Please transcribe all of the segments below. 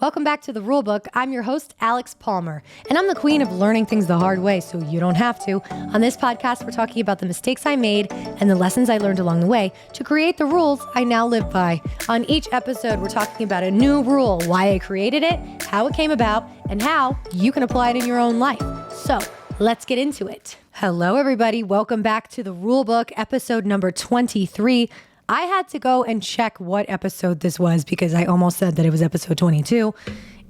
Welcome back to the RuleBook. I'm your host, Alex Palmer, and I'm the queen of learning things the hard way so you don't have to. On this podcast, we're talking about the mistakes I made and the lessons I learned along the way to create the rules I now live by. On each episode, we're talking about a new rule, why I created it, how it came about, and how you can apply it in your own life. So let's get into it. Hello, everybody. Welcome back to the RuleBook, episode number 23. I had to go and check what episode this was because I almost said that it was episode 22.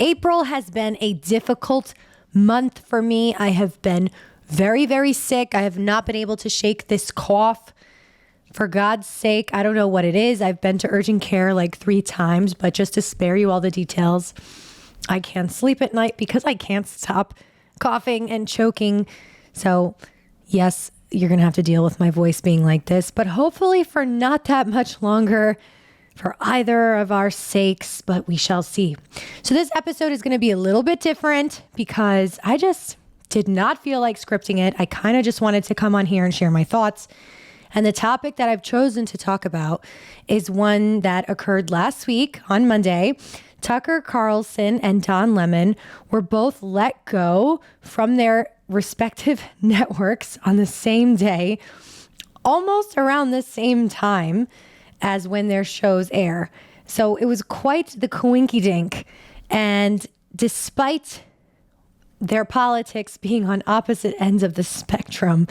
April has been a difficult month for me. I have been very, very sick. I have not been able to shake this cough. For God's sake, I don't know what it is. I've been to urgent care like 3 times, but just to spare you all the details, I can't sleep at night because I can't stop coughing and choking. So yes, you're going to have to deal with my voice being like this, but hopefully for not that much longer for either of our sakes, but we shall see. So this episode is going to be a little bit different because I just did not feel like scripting it. I kind of just wanted to come on here and share my thoughts. And the topic that I've chosen to talk about is one that occurred last week on Monday. Tucker Carlson and Don Lemon were both let go from their respective networks on the same day, almost around the same time as when their shows air. So it was quite the coinkydink. And despite their politics being on opposite ends of the spectrum,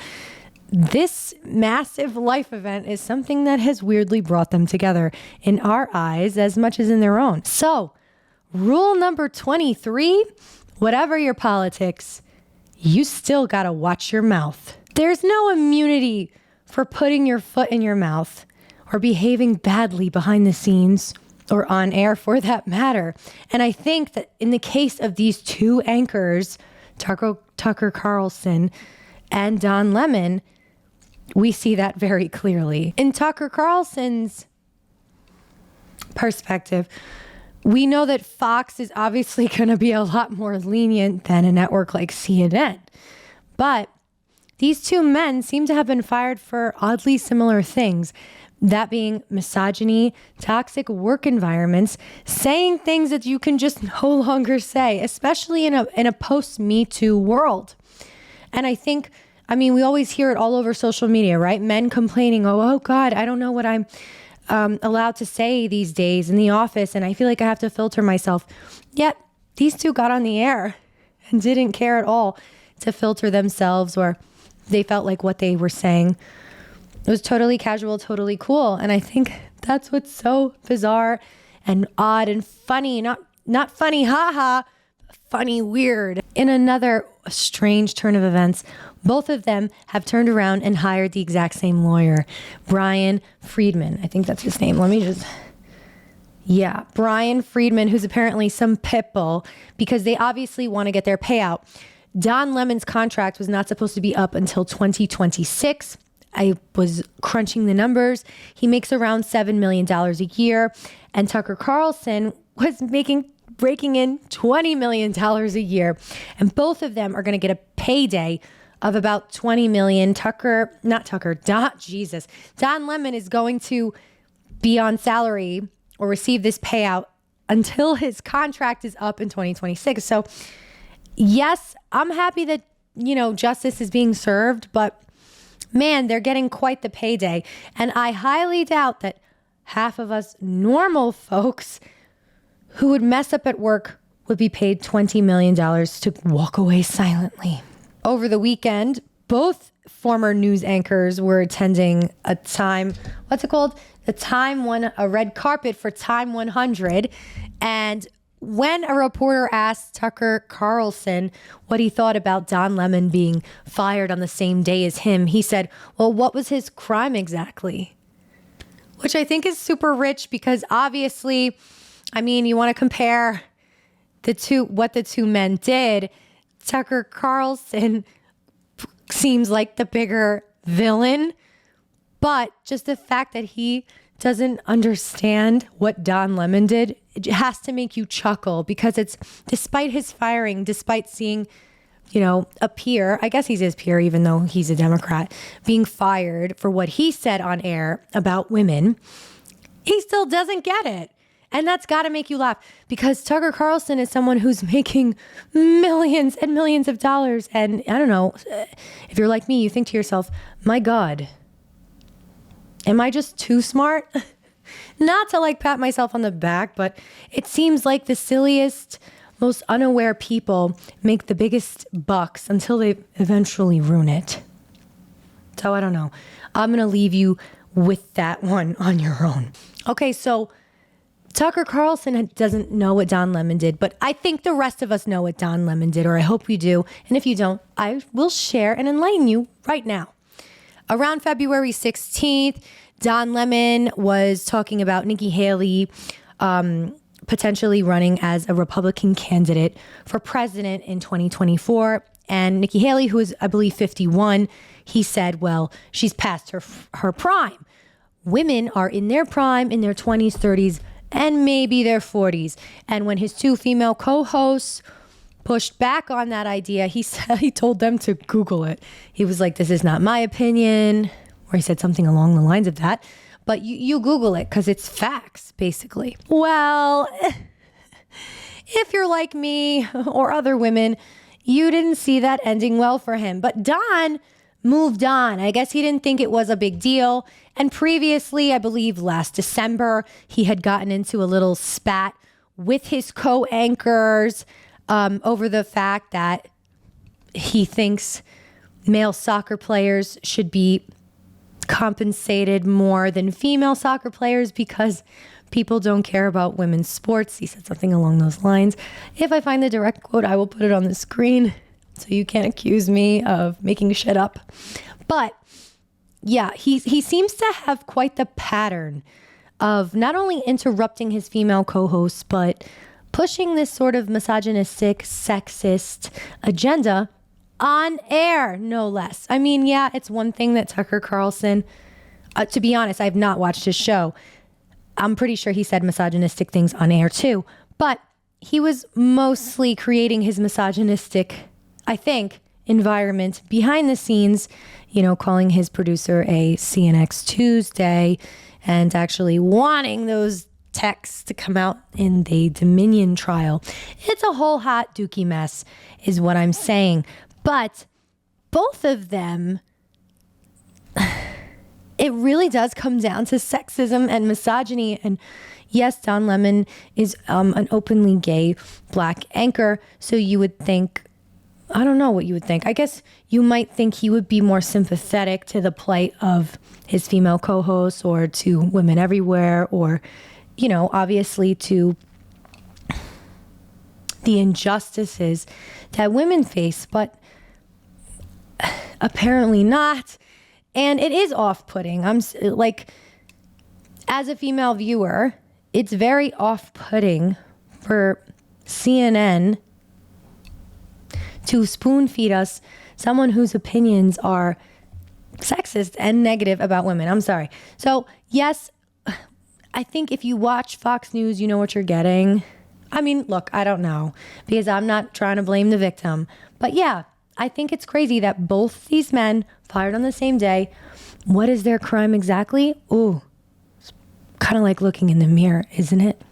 this massive life event is something that has weirdly brought them together in our eyes as much as in their own. So, rule number 23, whatever your politics, you still gotta watch your mouth. There's no immunity for putting your foot in your mouth or behaving badly behind the scenes or on air for that matter. And I think that in the case of these two anchors, Tucker Carlson and Don Lemon, we see that very clearly. In Tucker Carlson's perspective, we know that Fox is obviously going to be a lot more lenient than a network like CNN. But these two men seem to have been fired for oddly similar things. That being misogyny, toxic work environments, saying things that you can just no longer say, especially in a post-Me Too world. And I think, we always hear it all over social media, right? Men complaining, oh God, I don't know what I'm allowed to say these days in the office, and I feel like I have to filter myself. Yet these two got on the air and didn't care at all to filter themselves, or they felt like what they were saying was totally casual, totally cool. And I think that's what's so bizarre and odd and funny. Not funny, haha, funny, weird. In another strange turn of events, both of them have turned around and hired the exact same lawyer, Brian Friedman. I think that's his name. Brian Friedman, who's apparently some pitbull because they obviously want to get their payout. Don Lemon's contract was not supposed to be up until 2026. I was crunching the numbers. He makes around $7 million a year. And Tucker Carlson was breaking in $20 million a year. And both of them are going to get a payday of about $20 million. Don Lemon is going to be on salary or receive this payout until his contract is up in 2026. So yes, I'm happy that, justice is being served, but man, they're getting quite the payday. And I highly doubt that half of us normal folks who would mess up at work would be paid $20 million to walk away silently. Over the weekend, both former news anchors were attending a red carpet for Time 100. And when a reporter asked Tucker Carlson what he thought about Don Lemon being fired on the same day as him, he said, well, what was his crime exactly? Which I think is super rich because obviously, you want to compare what the two men did. Tucker Carlson seems like the bigger villain, but just the fact that he doesn't understand what Don Lemon did, it has to make you chuckle because it's despite his firing, despite seeing, a peer, I guess he's his peer, even though he's a Democrat, being fired for what he said on air about women, he still doesn't get it. And that's got to make you laugh because Tucker Carlson is someone who's making millions and millions of dollars. And I don't know, if you're like me, you think to yourself, my God, am I just too smart? Not to like pat myself on the back, but it seems like the silliest, most unaware people make the biggest bucks until they eventually ruin it. So I don't know. I'm going to leave you with that one on your own. Okay, so Tucker Carlson doesn't know what Don Lemon did, but I think the rest of us know what Don Lemon did, or I hope we do. And if you don't, I will share and enlighten you right now. Around February 16th, Don Lemon was talking about Nikki Haley potentially running as a Republican candidate for president in 2024. And Nikki Haley, who is, I believe, 51, he said, well, she's past her prime. Women are in their prime, in their 20s, 30s, and maybe their 40s. And when his two female co-hosts pushed back on that idea, he told them to Google it. He was like, this is not my opinion, or he said something along the lines of that. But you Google it because it's facts, basically. Well, if you're like me or other women, you didn't see that ending well for him. But Don moved on. I guess he didn't think it was a big deal. And previously, I believe last December, he had gotten into a little spat with his co-anchors over the fact that he thinks male soccer players should be compensated more than female soccer players because people don't care about women's sports. He said something along those lines. If I find the direct quote, I will put it on the screen so you can't accuse me of making shit up. But yeah, he seems to have quite the pattern of not only interrupting his female co-hosts, but pushing this sort of misogynistic, sexist agenda on air, no less. I mean, yeah, it's one thing that Tucker Carlson, to be honest, I've not watched his show. I'm pretty sure he said misogynistic things on air too, but he was mostly creating his misogynistic, I think, environment behind the scenes, you know, calling his producer a CNX Tuesday and actually wanting those texts to come out in the Dominion trial. It's a whole hot dookie mess is what I'm saying. But both of them, it really does come down to sexism and misogyny. And yes, Don Lemon is an openly gay black anchor. So you would think, I don't know what you would think. I guess you might think he would be more sympathetic to the plight of his female co-hosts or to women everywhere or, you know, obviously to the injustices that women face. But apparently not. And it is off-putting. I'm like, as a female viewer, it's very off-putting for CNN to spoon feed us someone whose opinions are sexist and negative about women. I'm sorry. So yes, I think if you watch Fox News, you know what you're getting. I mean, look, I don't know because I'm not trying to blame the victim, but yeah, I think it's crazy that both these men fired on the same day. What is their crime exactly? Ooh, it's kind of like looking in the mirror, isn't it?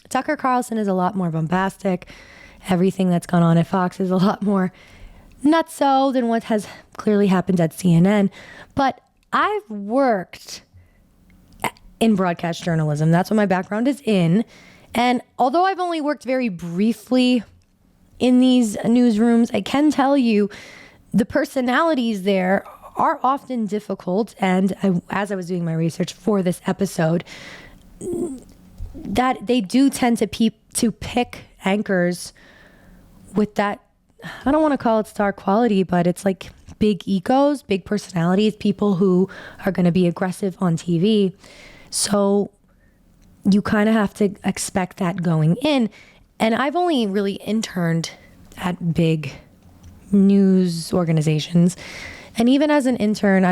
Tucker Carlson is a lot more bombastic. Everything that's gone on at Fox is a lot more nutso than what has clearly happened at CNN. But I've worked in broadcast journalism. That's what my background is in. And although I've only worked very briefly in these newsrooms, I can tell you the personalities there are often difficult. And as I was doing my research for this episode, that they do tend to pick anchors with that, I don't want to call it star quality, but it's like big egos, big personalities, people who are going to be aggressive on TV. So you kind of have to expect that going in. And I've only really interned at big news organizations. And even as an intern,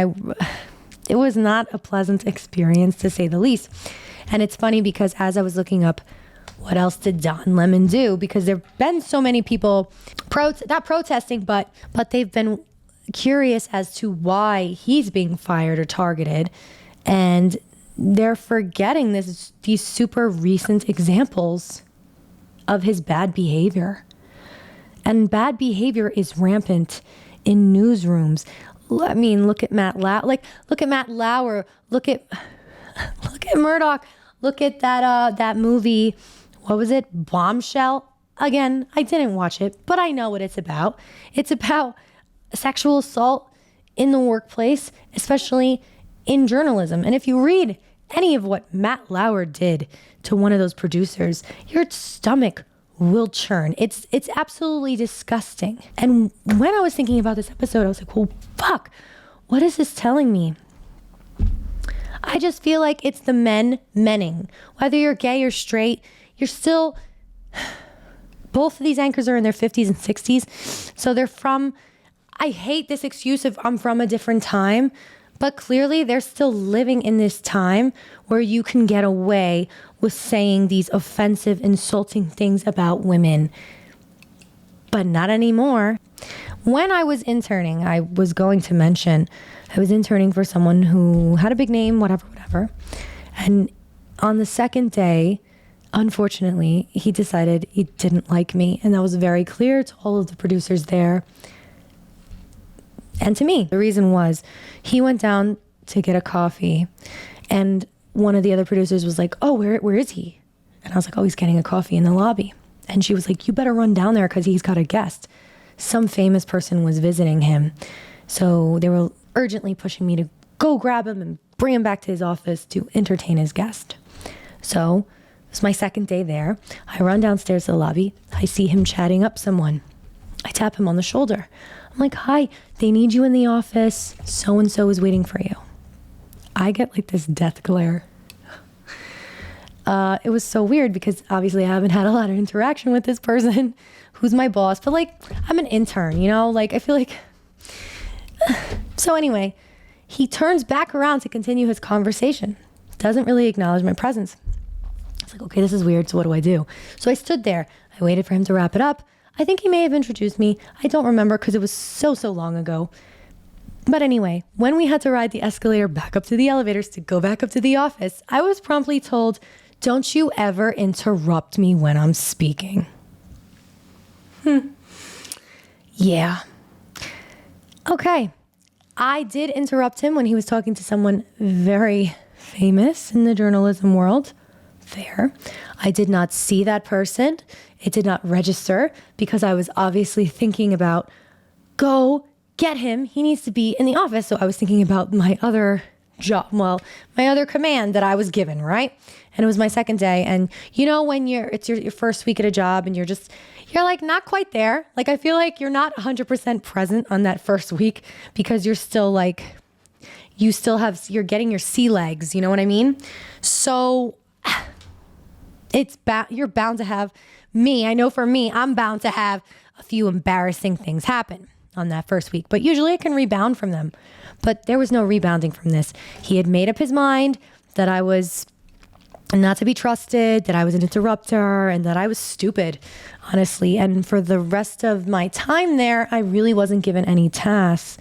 it was not a pleasant experience, to say the least. And it's funny because as I was looking up, what else did Don Lemon do? Because there have been so many people, not protesting, but they've been curious as to why he's being fired or targeted. And they're forgetting these super recent examples of his bad behavior. And bad behavior is rampant in newsrooms. I mean, look at Matt Lauer. Look at Matt Lauer. Look at Murdoch. Look at that movie. What was it? Bombshell. Again, I didn't watch it, but I know what it's about. It's about sexual assault in the workplace, especially in journalism. And if you read any of what Matt Lauer did to one of those producers, your stomach will churn. It's absolutely disgusting. And when I was thinking about this episode, I was like, well, fuck, what is this telling me? I just feel like it's the menning. Whether you're gay or straight, you're still... Both of these anchors are in their 50s and 60s. So they're from... I hate this excuse of I'm from a different time. But clearly they're still living in this time where you can get away with saying these offensive, insulting things about women. But not anymore. When I was interning, I was going to mention, I was interning for someone who had a big name, whatever. And on the second day, unfortunately, he decided he didn't like me. And that was very clear to all of the producers there. And to me, the reason was he went down to get a coffee and one of the other producers was like, oh, where is he? And I was like, oh, he's getting a coffee in the lobby. And she was like, you better run down there because he's got a guest. Some famous person was visiting him. So they were urgently pushing me to go grab him and bring him back to his office to entertain his guest. So it was my second day there. I run downstairs to the lobby. I see him chatting up someone. I tap him on the shoulder. I'm like, hi, they need you in the office. So-and-so is waiting for you. I get like this death glare. It was so weird because obviously I haven't had a lot of interaction with this person who's my boss, but like I'm an intern, you know, like I feel like. So anyway, he turns back around to continue his conversation. Doesn't really acknowledge my presence. I was like, okay, this is weird. So what do I do? So I stood there. I waited for him to wrap it up. I think he may have introduced me. I don't remember because it was so long ago. But anyway, when we had to ride the escalator back up to the elevators to go back up to the office, I was promptly told, don't you ever interrupt me when I'm speaking. Yeah. Okay. I did interrupt him when he was talking to someone very famous in the journalism world. Fair. I did not see that person. It did not register because I was obviously thinking about, go get him. He needs to be in the office. So I was thinking about my other job, my other command that I was given, right? And it was my second day. And you know, when it's your first week at a job and you're like not quite there. Like I feel like you're not 100% present on that first week because you're still like, you're getting your sea legs. You know what I mean? So you're bound to have I know for me, I'm bound to have a few embarrassing things happen on that first week, but usually I can rebound from them. But there was no rebounding from this. He had made up his mind that I was not to be trusted, that I was an interrupter, and that I was stupid, honestly. And for the rest of my time there, I really wasn't given any tasks.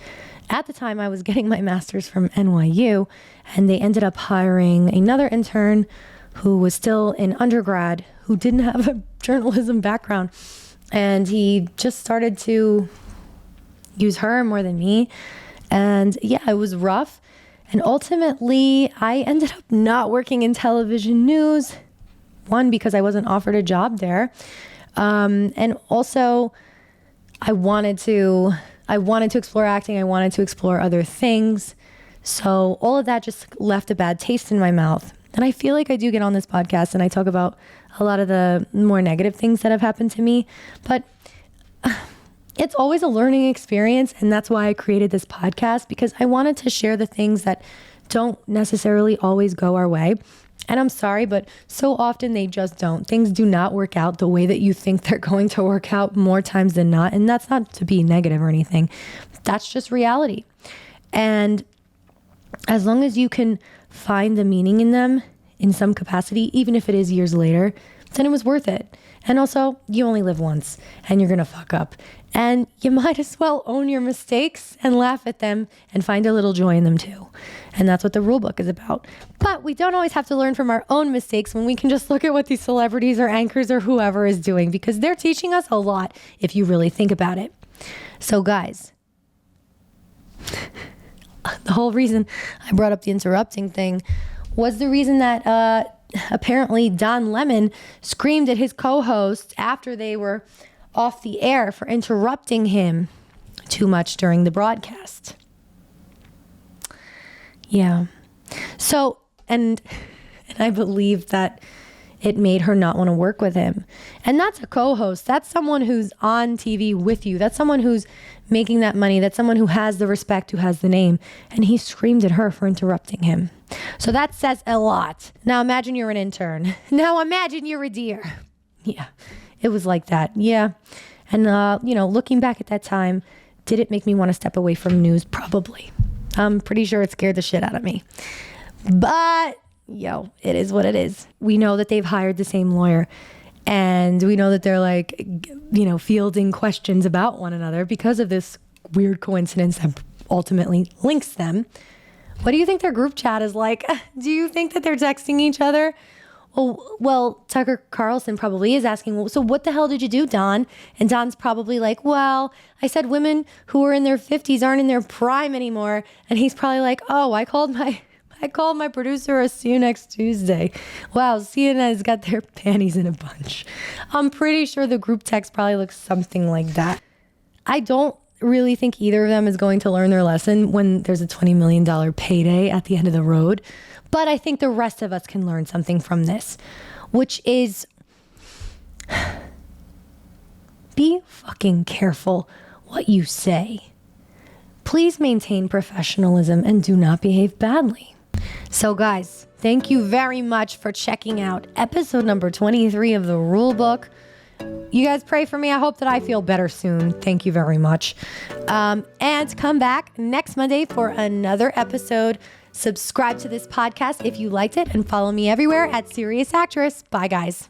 At the time, I was getting my master's from NYU, and they ended up hiring another intern who was still in undergrad, who didn't have a journalism background. And he just started to use her more than me. And yeah, it was rough. And ultimately, I ended up not working in television news. One, because I wasn't offered a job there. And also, I wanted to explore acting. I wanted to explore other things. So all of that just left a bad taste in my mouth. And I feel like I do get on this podcast and I talk about a lot of the more negative things that have happened to me. But it's always a learning experience. And that's why I created this podcast, because I wanted to share the things that don't necessarily always go our way. And I'm sorry, but so often they just don't. Things do not work out the way that you think they're going to work out more times than not. And that's not to be negative or anything. That's just reality. And as long as you can find the meaning in them in some capacity, even if it is years later, then it was worth it. And also, you only live once and you're going to fuck up. And you might as well own your mistakes and laugh at them and find a little joy in them too. And that's what the rule book is about. But we don't always have to learn from our own mistakes when we can just look at what these celebrities or anchors or whoever is doing, because they're teaching us a lot if you really think about it. So guys, the whole reason I brought up the interrupting thing was the reason that apparently Don Lemon screamed at his co-host after they were off the air for interrupting him too much during the broadcast. Yeah. So, and I believe that it made her not want to work with him. And that's a co-host. That's someone who's on TV with you. That's someone who's making that money. That's someone who has the respect, who has the name. And he screamed at her for interrupting him. So that says a lot. Now imagine you're an intern. Now imagine you're a deer. Yeah, it was like that. Yeah. And, looking back at that time, did it make me want to step away from news? Probably. I'm pretty sure it scared the shit out of me. But, it is what it is. We know that they've hired the same lawyer. And we know that they're fielding questions about one another because of this weird coincidence that ultimately links them. What do you think their group chat is like? Do you think that they're texting each other? Well, Tucker Carlson probably is asking, well, so what the hell did you do, Don? And Don's probably like, well, I said women who are in their 50s aren't in their prime anymore. And he's probably like, oh, I called my producer a see you next Tuesday. Wow, CNN's got their panties in a bunch. I'm pretty sure the group text probably looks something like that. I don't really think either of them is going to learn their lesson when there's a $20 million payday at the end of the road. But I think the rest of us can learn something from this, which is be fucking careful what you say. Please maintain professionalism and do not behave badly. So guys, thank you very much for checking out episode number 23 of the RuleBook. You guys pray for me. I hope that I feel better soon. Thank you very much. And come back next Monday for another episode. Subscribe to this podcast if you liked it and follow me everywhere at Serious Actress. Bye, guys.